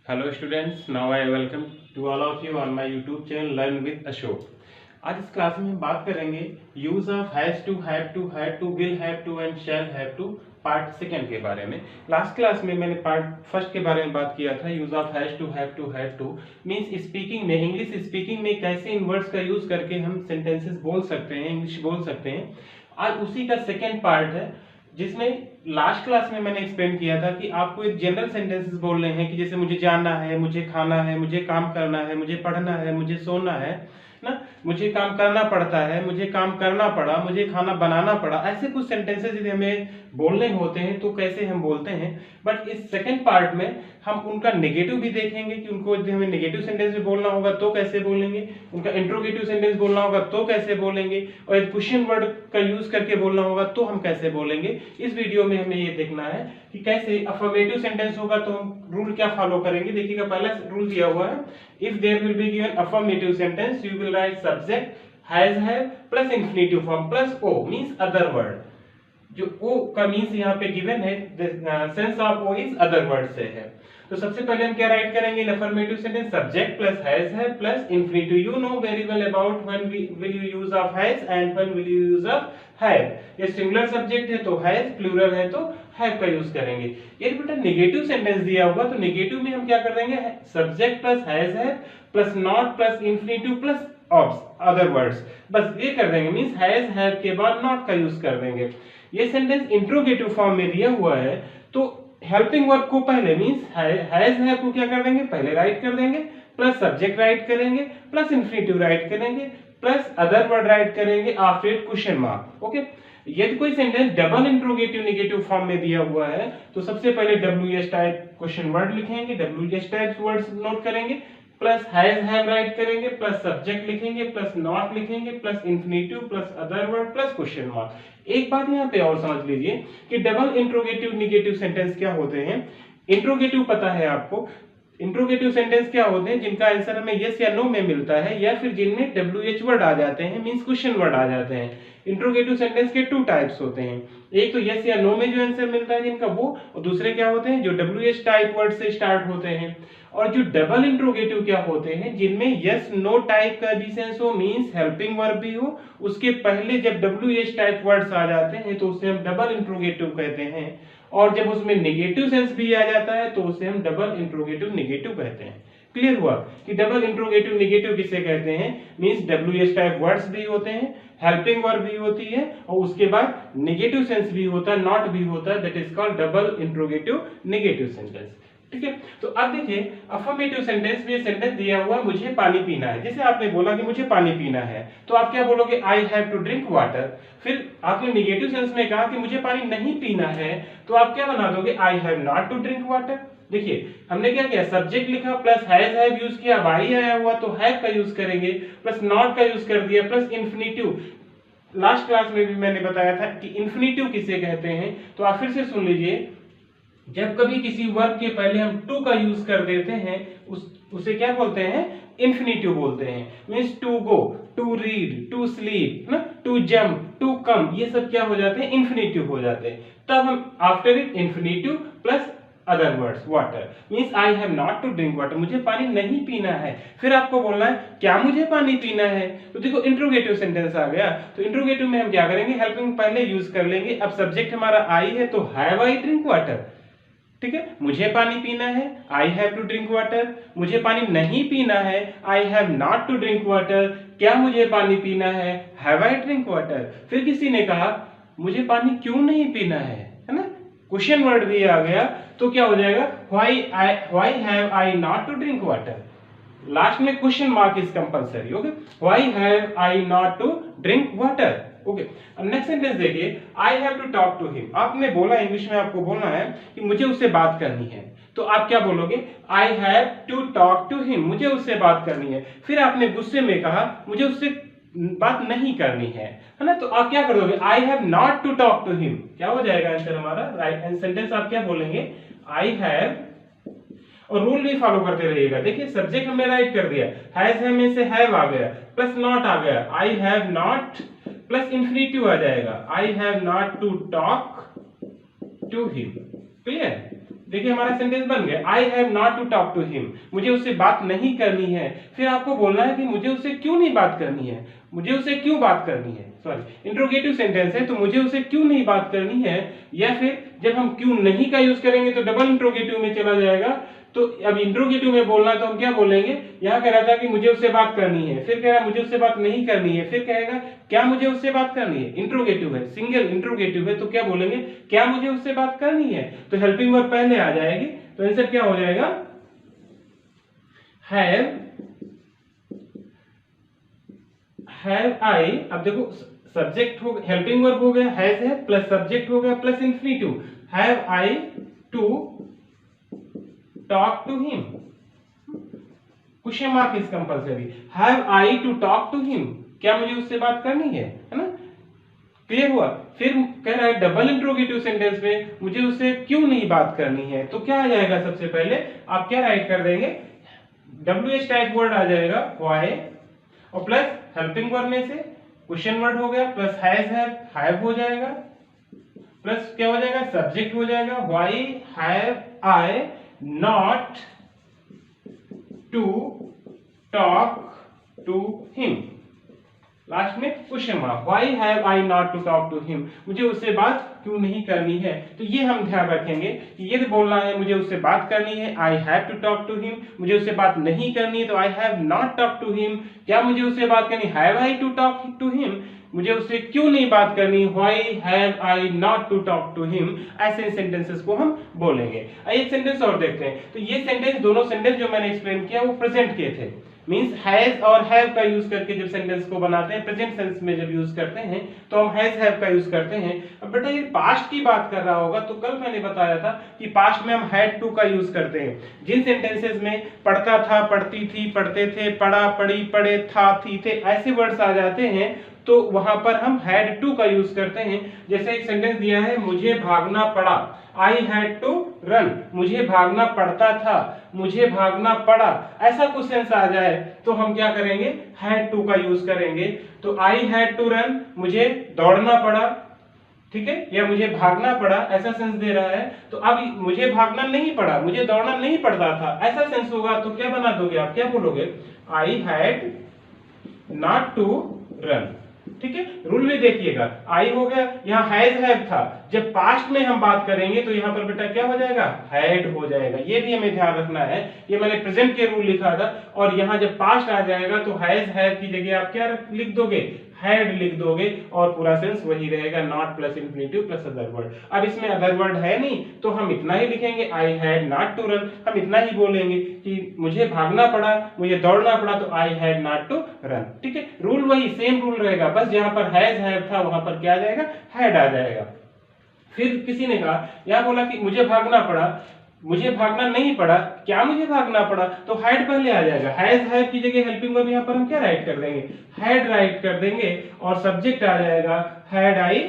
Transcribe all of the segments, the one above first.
Hello students, now I welcome to all of you on my YouTube channel Learn with Ashok। आज इस class में हम बात करेंगे use of has to, have to, will have to and shall have to part second के बारे में। Last class में मैंने पार्ट फर्स्ट के बारे में बात किया था। Use of has to, have to means speaking में, इंग्लिश स्पीकिंग में कैसे इन वर्ड्स का यूज करके हम सेंटेंसेस बोल सकते हैं, इंग्लिश बोल सकते हैं। आज उसी का सेकंड पार्ट है जिसमें लास्ट क्लास में मैंने एक्सप्लेन किया था कि आपको एक जनरल सेंटेंसेस बोलने हैं कि जैसे मुझे जाना है, मुझे खाना है, मुझे काम करना है, मुझे पढ़ना है, मुझे सोना है ना, मुझे काम करना पड़ता है, मुझे काम करना पड़ा, मुझे खाना बनाना पड़ा। ऐसे कुछ सेंटेंसेस यदि हमें बोलने होते हैं तो कैसे हम बोलते हैं। बट इस सेकंड पार्ट में हम उनका नेगेटिव भी देखेंगे कि उनको यदि हमें नेगेटिव सेंटेंस भी बोलना होगा तो कैसे बोलेंगे, उनका इंट्रोगेटिव सेंटेंस बोलना होगा तो कैसे बोलेंगे, और यदि क्वेश्चन वर्ड का यूज करके बोलना होगा तो हम कैसे बोलेंगे। इस वीडियो में हमें ये देखना है कि कैसे अफर्मेटिव सेंटेंस होगा तो हम रूल क्या फॉलो करेंगे। देखिएगा पहला रूल दिया हुआ है, if there will be given affirmative sentence you will write subject has have plus infinitive form plus O means other word. जो ओ का मींस यहाँ पे गिवन है, sense of O is other word से है। तो सबसे पहले हम क्या राइट करेंगे in affirmative sentence, subject plus has है plus infinitive. You know very well about when will you use of has and when will you use of have. ये सिंगुलर सब्जेक्ट है तो हैज, प्लूरल है तो have का use करेंगे। यदि बेटा नेगेटिव सेंटेंस दिया हुआ तो नेगेटिव में हम क्या कर देंगे, सब्जेक्ट प्लस हैज है plus not plus infinitive plus other words, बस ये कर देंगे। मींस हैज हैव के बाद नॉट का यूज कर देंगे। ये सेंटेंस इंट्रोगेटिव फॉर्म में दिया हुआ है तो हेल्पिंग वर्ब को पहले मींस हैज हैव को क्या कर देंगे, पहले राइट कर देंगे, प्लस सब्जेक्ट राइट करेंगे, प्लस इंफिनिटिव राइट करेंगे, प्लस अदर वर्ड राइट करेंगे after it question mark. Okay, यदि कोई sentence double interrogative negative form में दिया हुआ है तो सबसे पहले WH टाइप क्वेश्चन वर्ड लिखेंगे, WH टाइप वर्ड्स नोट करेंगे, प्लस हैज हैव राइट करेंगे, प्लस सब्जेक्ट लिखेंगे, प्लस नॉट लिखेंगे, plus infinitive, plus other word, plus question mark. एक बात यहाँ पे और समझ लीजिए कि डबल इंट्रोगेटिव नेगेटिव सेंटेंस क्या होते हैं। इंट्रोगेटिव पता है आपको, इंट्रोगेटिव सेंटेंस क्या होते हैं, जिनका आंसर हमें यस या नो में मिलता है या फिर जिनमें WH वर्ड आ जाते हैं, मींस क्वेश्चन वर्ड आ जाते हैं। इंट्रोगेटिव सेंटेंस के टू टाइप्स होते हैं, एक तो यस या नो में जो आंसर मिलता है जिनका वो, और दूसरे क्या होते हैं जो WH टाइप वर्ड से स्टार्ट होते हैं। और जो डबल इंट्रोगेटिव क्या होते हैं, जिनमें यस नो टाइप का भी सेंस हो, मींस हेल्पिंग वर्ब भी हो, उसके पहले जब WH टाइप वर्ड्स आ जाते हैं तो उसे हम डबल इंट्रोगेटिव कहते हैं, और जब उसमें नेगेटिव सेंस भी आ जाता है तो उसे हम डबल इंट्रोगेटिव नेगेटिव कहते हैं। क्लियर हुआ कि डबल इंट्रोगेटिव नेगेटिव किसे कहते हैं, मींस WH टाइप वर्ड्स भी होते हैं, हेल्पिंग वर्ब भी होती है, और उसके बाद नेगेटिव सेंस भी होता है, नॉट भी होता है, that is called double interrogative negative sentence. ठीक है, तो अब देखिए अफर्मेटिव सेंटेंस में सेंटेंस दिया हुआ मुझे पानी पीना है। जैसे आपने बोला कि मुझे पानी पीना है तो आप क्या बोलोगे, I have to drink water. फिर आपने नेगेटिव सेंस में कहा कि मुझे पानी नहीं पीना है तो आप क्या बना दोगे, I have not to drink water. देखिए हमने क्या किया, सब्जेक्ट लिखा प्लस हैज हैव यूज किया, अब आई आया हुआ तो हैव का यूज करेंगे, प्लस नॉट का यूज कर दिया, प्लस इंफिनिटिव। लास्ट क्लास में भी मैंने बताया था कि इंफिनिटिव किसे कहते हैं, तो आप फिर से सुन लीजिए। जब कभी किसी वर्ब के पहले हम टू का यूज कर देते हैं उसे क्या बोलते हैं, इंफिनिटिव बोलते हैं। Means to go, to read, to sleep ना, टू जंप, टू कम, ये सब क्या हो जाते हैं, इंफिनिटिव हो जाते हैं। तब हम after it infinitive plus other words, water means I have not to drink water, मुझे पानी नहीं पीना है। फिर आपको बोलना है क्या मुझे पानी पीना है, तो देखो इंट्रोगेटिव सेंटेंस आ गया। तो इंट्रोगेटिव में हम क्या करेंगे, हेल्पिंग पहले यूज कर लेंगे। अब सब्जेक्ट हमारा आई है तो हैव आई ड्रिंक वाटर। ठीक है, मुझे पानी पीना है, I have to drink water. मुझे पानी नहीं पीना है, I have not to drink water. क्या मुझे पानी पीना है, हैव आई ड्रिंक वाटर। फिर किसी ने कहा मुझे पानी क्यों नहीं पीना है ना, क्वेश्चन वर्ड भी आ गया तो क्या हो जाएगा, why have I not to drink water. Last में question mark is compulsory. Okay, why have I not to drink water. Okay, अब नेक्स्ट सेंटेंस देखिए, I have to talk to him. आपने बोला इंग्लिश में, आपको बोलना है कि मुझे उससे बात करनी है, तो आप क्या बोलोगे, I have to talk to him, मुझे उससे बात करनी है। फिर आपने गुस्से में कहा मुझे उससे बात नहीं करनी है ना, तो आप क्या कर दोगे, I have not to talk to him. क्या हो जाएगा आंसर हमारा, राइट सेंटेंस आप क्या बोलेंगे, आई हैव, और रूल भी फॉलो करते रहिएगा। देखिए सब्जेक्ट हमने राइट कर दिया, हैज है में से हैव आ गया, प्लस नॉट आ गया, I have not plus infinitive आ जाएगा, I have not to talk to him. Clear, देखिए हमारा सेंटेंस बन गया, I have not to talk to him, मुझे उससे बात नहीं करनी है। फिर आपको बोलना है कि मुझे उससे क्यों नहीं बात करनी है, मुझे उससे क्यों बात करनी है, सॉरी इंट्रोगेटिव सेंटेंस है तो मुझे उससे क्यों नहीं बात करनी है। या फिर जब हम क्यों नहीं का यूज करेंगे तो डबल इंट्रोगेटिव में चला जाएगा। तो अब इंट्रोगेटिव में बोलना है तो हम क्या बोलेंगे, यहाँ कह रहा था कि मुझे उससे बात करनी है, फिर कह रहा मुझे उससे बात नहीं करनी है, फिर कहेगा क्या मुझे उससे बात करनी है, इंट्रोगेटिव है, सिंगल इंट्रोगेटिव है तो क्या बोलेंगे, क्या मुझे उससे बात करनी है। तो हेल्पिंग वर्ब पहले आ जाएगी, तो आंसर क्या हो जाएगा, हैव आई। अब देखो सब्जेक्ट हो, हेल्पिंग वर्ब हो गया हैज है, प्लस सब्जेक्ट हो गया plus infinitive, have I to talk to him, question mark is compulsory, have I to talk to him, क्या मुझे उससे बात करनी है ना। क्लियर हुआ। फिर कह रहा है डबल इंट्रोगेटिव सेंटेंस में मुझे उससे क्यों नहीं बात करनी है, तो क्या आ जाएगा, सबसे पहले आप क्या राइट कर देंगे, WH टाइप वर्ड आ जाएगा व्हाई, और प्लस हेल्पिंग वर्ब में से क्वेश्चन वर्ड हो गया, प्लस हैव हो जाएगा, प्लस क्या हो जाएगा, सब्जेक्ट हो जाएगा, why have I not to talk to him, last में question mark, why have I not to talk to him, मुझे उससे बात क्यों नहीं करनी है। तो ये हम ध्यान रखेंगे कि ये बोलना है मुझे उससे बात करनी है, I have to talk to him, मुझे उससे बात नहीं करनी है तो I have not talk to him, क्या मुझे उससे बात करनी, have I to talk to him, मुझे उससे क्यों नहीं बात करनी, why have I not to talk to him. ऐसे सेंटेंसेस को हम बोलेंगे। एक सेंटेंस और देखते हैं, तो ये सेंटेंस, दोनों सेंटेंस जो मैंने एक्सप्लेन किया वो प्रेजेंट के थे, मींस हैज और हैव का यूज करके जब सेंटेंस को बनाते हैं, प्रेजेंट सेंस में जब यूज करते हैं तो हम हैज हैव का यूज करते हैं। अब बेटा ये पास्ट की बात कर रहा होगा तो कल मैंने बताया था कि पास्ट में हम हैड टू का यूज करते हैं। जिन सेंटेंसेस में पढ़ता था, पढ़ती थी, पढ़ते थे, पढ़ा, पढ़ी, पढ़े, था, थी, थे, ऐसे वर्ड्स आ जाते हैं तो वहां पर हम हैड टू का यूज करते हैं। जैसे एक सेंटेंस दिया है, मुझे भागना पड़ा, आई हैड टू रन, मुझे भागना पड़ता था, मुझे भागना पड़ा, ऐसा कुछ सेंस आ जाए तो हम क्या करेंगे, हैड टू का यूज करेंगे। तो आई हैड टू रन, मुझे दौड़ना पड़ा, ठीक है, या मुझे भागना पड़ा, ऐसा सेंस दे रहा है। तो अब मुझे भागना नहीं पड़ा, मुझे दौड़ना नहीं पड़ता था, ऐसा सेंस होगा तो क्या बना दोगे आप, क्या बोलोगे, I had not to run. ठीक है, रूल भी देखिएगा, आई हो गया, यहाँ हैज हैव था, जब पास्ट में हम बात करेंगे तो यहाँ पर बेटा क्या हो जाएगा, हैड हो जाएगा। ये भी हमें ध्यान रखना है, ये मैंने प्रेजेंट के रूल लिखा था, और यहाँ जब पास्ट आ जाएगा तो हैज हैव की जगह आप क्या लिख दोगे, हैड लिख दोगे, और पूरा सेंस वही रहेगा, not plus infinitive plus other word. अब इसमें अदर वर्ड है नहीं तो हम इतना ही लिखेंगे, I had not to run, हम इतना ही बोलेंगे कि मुझे भागना पड़ा, मुझे दौड़ना पड़ा, तो I had not to run. ठीक है, रूल वही सेम रूल रहेगा, बस जहां पर हैज हैव था वहां पर क्या आ जाएगा, हैड आ जाएगा। फिर किसी ने कहा, यह बोला कि मुझे भागना पड़ा, मुझे भागना नहीं पड़ा, क्या मुझे भागना पड़ा, तो हैड पहले आ जाएगा, हैज हैव की जगह हेल्पिंग वर्ब यहाँ पर हम क्या राइट कर देंगे, हैड राइट कर देंगे, और सब्जेक्ट आ जाएगा हैड आई,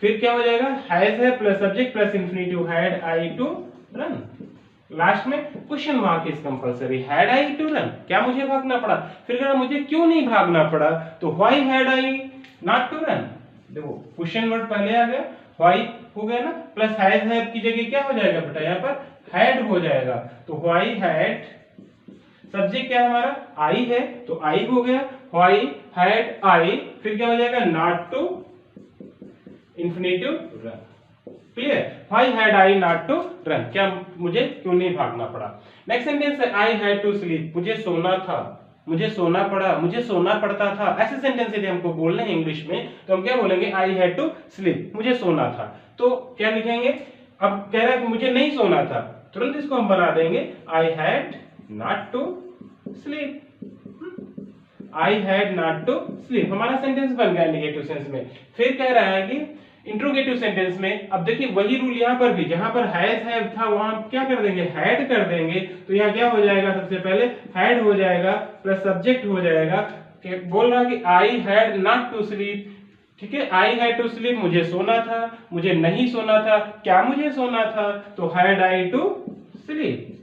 फिर क्या हो जाएगा, हैज है plus subject plus infinitive, had I to run, last में question mark is compulsory, had I to run, क्या मुझे भागना पड़ा, फिर कहा मुझे क्यों नहीं भागना पड़ा, तो why had I not to run, देखो क्वेश्चन वर्ड पहले आ गया, व्हाई हो गया ना, प्लस हैज हैव की जगह क्या हो जाएगा बेटा, यहाँ पर हैड हो जाएगा, तो व्हाई हैड, सब्जेक्ट क्या है हमारा, आई है तो आई हो गया, व्हाई हैड आई, फिर क्या हो जाएगा, not to infinitive run. Clear, why had I not to run, क्या मुझे क्यों नहीं भागना पड़ा। नेक्स्ट सेंटेंस है, आई हैड टू स्लीप, मुझे सोना था, मुझे सोना पड़ा, मुझे सोना पड़ता था, ऐसे सेंटेंस यदि हमको बोलने हैं इंग्लिश में तो हम क्या बोलेंगे, आई हैड टू स्लीप, मुझे सोना था, तो क्या लिखेंगे, अब कह रहा है कि मुझे नहीं सोना था, तुरंत इसको हम बना देंगे, I had not to sleep, I had not to sleep, हमारा सेंटेंस बन गया नेगेटिव सेंस में। फिर कह रहा है कि इंट्रोगेटिव सेंटेंस में, अब देखिए वही रूल यहाँ पर भी, जहां पर हैज हैव था वहां क्या कर देंगे, हैड कर देंगे, तो यहाँ क्या हो जाएगा, सबसे पहले हैड हो जाएगा प्लस सब्जेक्ट हो जाएगा, बोल रहा कि I had not to sleep, ठीक है, आई हैड टू स्लीप, मुझे सोना था, मुझे नहीं सोना था, क्या मुझे सोना था, तो had I to sleep,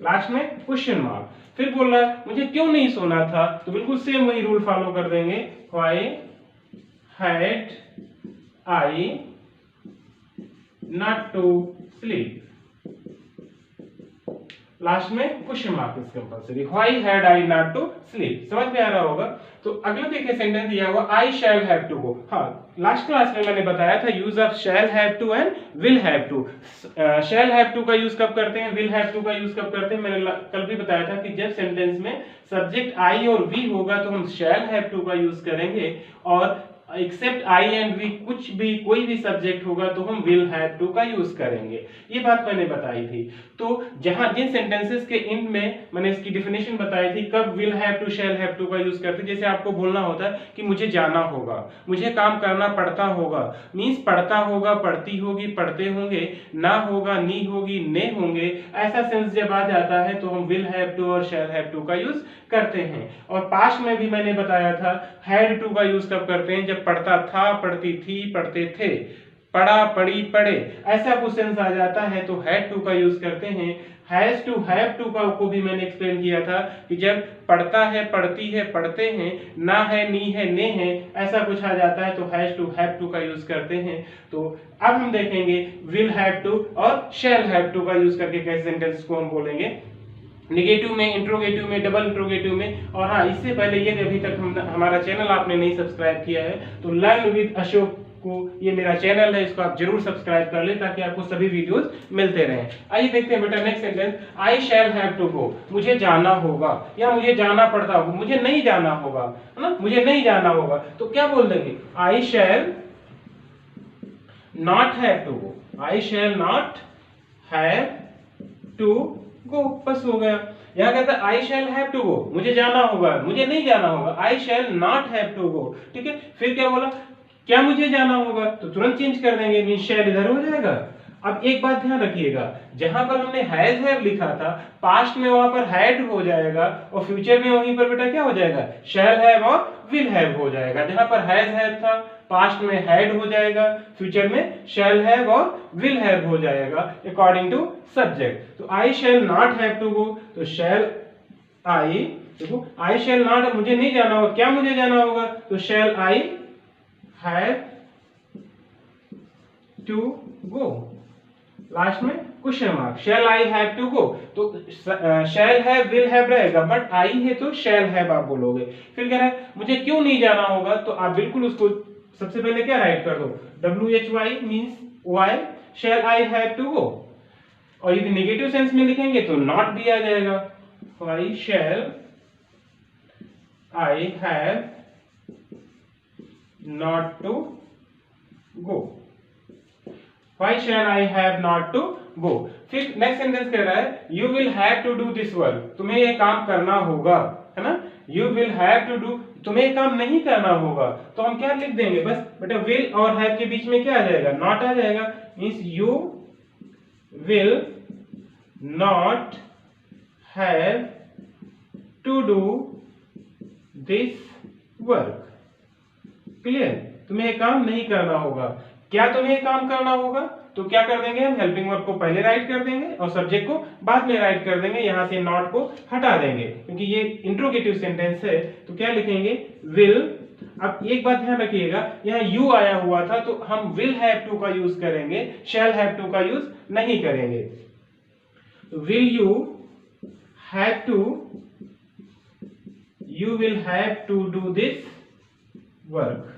last में क्वेश्चन मार्क, फिर बोल रहा है मुझे क्यों नहीं सोना था, तो बिल्कुल सेम वही रूल फॉलो कर देंगे, why had I not to sleep. Last में question mark is compulsory. Why had I not to sleep, समझ में आ रहा होगा। तो अगला देखिए सेंटेंस दिया हुआ आई शैल हैव टू गो। हाँ, लास्ट क्लास में मैंने बताया था use of shall have to and will have to. Shall have to का यूज कब करते हैं, विल हैव टू का यूज कब करते हैं। मैंने कल भी बताया था कि जब सेंटेंस में सब्जेक्ट आई और वी होगा तो हम शैल हैव टू का यूज करेंगे, और एक्सेप्ट आई एंड वी कुछ भी कोई भी सब्जेक्ट होगा तो हम विल हैव टू का यूज करेंगे। ये बात मैंने बताई थी। तो जहां जिन सेंटेंसेस के एंड में मैंने इसकी डेफिनेशन बताई थी कब will have to shall have to का यूज करते, जैसे आपको बोलना होता है कि मुझे जाना होगा, मुझे काम करना पड़ता होगा, मींस पढ़ता होगा, पढ़ती होगी, पढ़ते होंगे, ना होगा, नी होगी, ने होंगे, ऐसा सेंस जब आ जाता है तो हम विल हैव टू और शैल हैव टू का यूज करते हैं। और पास्ट में भी मैंने बताया था हैड टू का यूज कब करते हैं, जब पढ़ता था, पढ़ती थी, पढ़ते थे, पढ़ा, पढ़ी, पढ़े, ऐसा कुछ सेंस आ जाता है तो हैड टू का यूज करते हैं। हैज टू हैव टू का को भी मैंने एक्सप्लेन किया था कि जब पढ़ता है, पढ़ती है, पढ़ते हैं, ना है, नी है, ने है, ऐसा कुछ आ जाता है तो हैज टू हैव टू का यूज करते हैं। तो अब हम देखेंगे विल हैव टू और शैल हैव टू का यूज करके कैसे सेंटेंस को हम बोलेंगे, निगेटिव में, इंट्रोगेटिव में, डबल इंट्रोगेटिव में। और हाँ, इससे पहले यदि अभी तक हमारा चैनल आपने नहीं सब्सक्राइब किया है तो लर्न विद अशोक को, ये मेरा चैनल है, इसको आप जरूर सब्सक्राइब कर ले ताकि आपको सभी वीडियोस मिलते रहें। आइए देखते हैं बेटा next sentence, I shall have to go, मुझे जाना होगा या मुझे जाना पड़ता होगा, मुझे नहीं जाना होगा, है ना, मुझे नहीं जाना होगा तो क्या बोल देंगे, I shall not have to go, I shall not have to go, बस हो गया। यहां कहता है आई शैल हैव टू गो, मुझे जाना होगा, मुझे नहीं जाना होगा, I shall not have to go, ठीक है। फिर क्या बोला, क्या मुझे जाना होगा, तो तुरंत चेंज कर देंगे, मीन शैल इधर हो जाएगा। अब एक बात ध्यान रखिएगा, जहां पर हमने हैज हैव लिखा था पास्ट में वहां पर हैड हो जाएगा और फ्यूचर में वहीं पर बेटा क्या हो जाएगा, शैल हैव और विल हैव हो जाएगा। जहां पर हैज हैव था पास्ट में हैड हो जाएगा, फ्यूचर में शैल हैव और विल हैव हो जाएगा अकॉर्डिंग टू सब्जेक्ट। तो I shall not have to go, तो शैल आई, देखो आई शैल नॉट, मुझे नहीं जाना होगा, क्या मुझे जाना होगा, तो shall I have to go. Last में question mark, shall I have to go, तो शैल हैव विल हैव रहेगा, बट आई है तो शैल हैव आप बोलोगे। फिर कह रहा है मुझे क्यों नहीं जाना होगा, तो आप बिल्कुल उसको सबसे पहले क्या राइट कर दो, WHY means why shall I have to go. और यदि नेगेटिव सेंस में लिखेंगे तो नॉट भी आ जाएगा, why shall I have not to go, why shall I have not to go. फिर नेक्स्ट सेंटेंस कह रहा है you will have to do this work, तुम्हें ये काम करना होगा, है ना, you will have to do, तुम्हें ये काम नहीं करना होगा, तो हम क्या लिख देंगे, बस बेटा विल और हैव के बीच में क्या आ जाएगा, नॉट आ जाएगा, means you will not have to do this work. Clear, तुम्हें ये काम नहीं करना होगा। क्या तुम्हें ये काम करना होगा, तो क्या कर देंगे हम, हेल्पिंग वर्ब को पहले राइट कर देंगे और सब्जेक्ट को बाद में राइट कर देंगे, यहां से नॉट को हटा देंगे क्योंकि ये इंट्रोगेटिव सेंटेंस है। तो क्या लिखेंगे, विल। अब एक बात ध्यान रखिएगा, यहाँ यू आया हुआ था तो हम विल हैव टू का यूज करेंगे, शैल हैव टू का यूज नहीं करेंगे। Will you have to, you will have to do this work.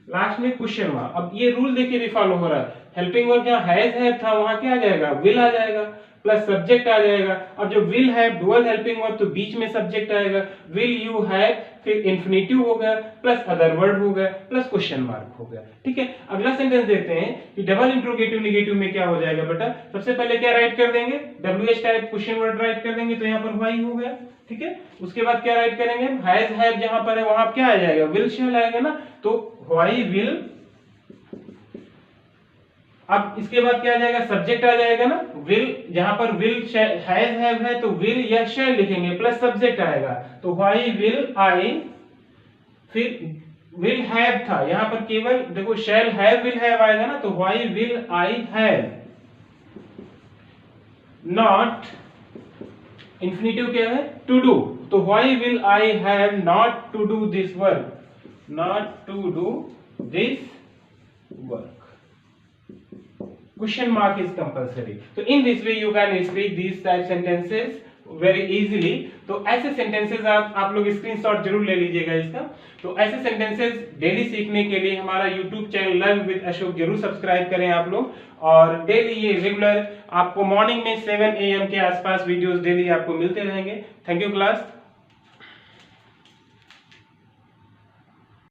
Last में क्वेश्चन मार्क। अब ये रूल देखिए भी फॉलो हो रहा है, हेल्पिंग वर्ब जहां हैज हैव था वहां क्या आ जाएगा, विल आ जाएगा प्लस सब्जेक्ट आ जाएगा। अब जो will have dual helping verb तो बीच में सब्जेक्ट आएगा, विल यू हैव, फिर इंफिनिटिव हो गया प्लस अदर वर्ड हो गया प्लस क्वेश्चन मार्क हो गया, ठीक है। अगला सेंटेंस देखते हैं कि डबल इंट्रोगेटिव नेगेटिव में क्या हो जाएगा बेटा, सबसे पहले क्या राइट कर देंगे, WH type question word right कर देंगे तो यहाँ पर व्हाई हो गया, ठीक है। उसके बाद क्या राइट करेंगे, हैज हैव जहां पर है वहां क्या आ जाएगा, विल शैल आएगा ना, तो व्हाई विल। अब इसके बाद क्या आ जाएगा, सब्जेक्ट आ जाएगा ना, विल, जहां पर विल हैज हैव है तो विल या शैल लिखेंगे प्लस सब्जेक्ट आएगा, तो व्हाई विल आई। फिर विल हैव था, यहां पर केवल देखो शैल हैव विल हैव आएगा ना, तो why will I have not, infinitive क्या है, टू डू, तो why will I have not to do this work, not to do this work. question mark is compulsory. So in this way you can speak these type sentences very easily. तो ऐसे sentences आप लोग screenshot जरूर ले लीजिएगा इसका। तो ऐसे sentences डेली सीखने के लिए हमारा YouTube channel learn with Ashok जरूर सब्सक्राइब करें आप लोग, और डेली ये रेगुलर आपको मॉर्निंग में 7 AM के आसपास वीडियोस डेली आपको मिलते रहेंगे। Thank you class.